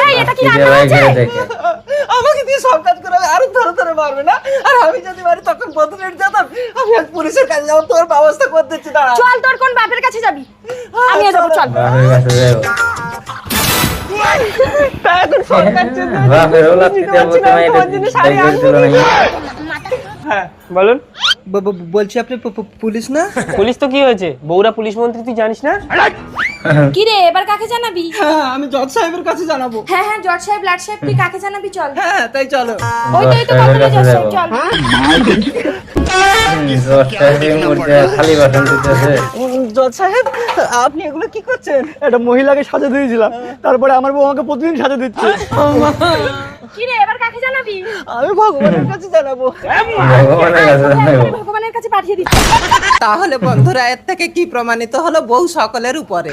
এই এটা কি রান্না হয়েছে? আমাকে দিয়ে সব কাজ করে আরো ধরে ধরে মারবে না? আর আমি যদি মারি তখন বদলে যেতাম। আমি আজ পুলিশের কাছে যাবো, তোর ব্যবস্থা করে দিচ্ছি, দাঁড়া। চল তোর কোন বাপের কাছে যাবি? আমিও যাবো, চল। বাপের কাছে যাবো। তা এখন সরকার জন্য বাপের ওলা বুঝতে থেকে পারছি না, প্রথমে তোমার জন্য শাড়ি এটা আনবো। দিল নাকি? হ্যাঁ বলুন। বলছি আপনি পুলিশ না? পুলিশ তো কি হয়েছে, বউরা পুলিশ মন্ত্রী, তুই জানিস না? কি রে, এবার কাকে জানাবি? হ্যাঁ আমি জজ সাহেবের কাছে জানাবো। হ্যাঁ হ্যাঁ, জজ সাহেব, লাট সাহেব, তুই কাকে জানাবি? চল। হ্যাঁ তাই চলো। ওই তো, এই তো কত জজ সাহেব, চল। দশটা থেকে মধ্যে খালি বাসন দিতেছে। জজ সাহেব আপনি এগুলো কি করছেন? একটা মহিলাকে সাজা দিয়েছিলাম, তারপরে আমার বউ আমাকে প্রতিদিন সাজা দিচ্ছে। কি রে, এবার কাকে জানাবি? আমি ভগবানের কাছে জানাবো। ভগবানের কাছে জানাবো। ভগবানের কাছে পাঠিয়ে দিচ্ছি। তাহলে বন্ধুরা এর থেকে কি প্রমাণিত হলো, বউ সকলের উপরে।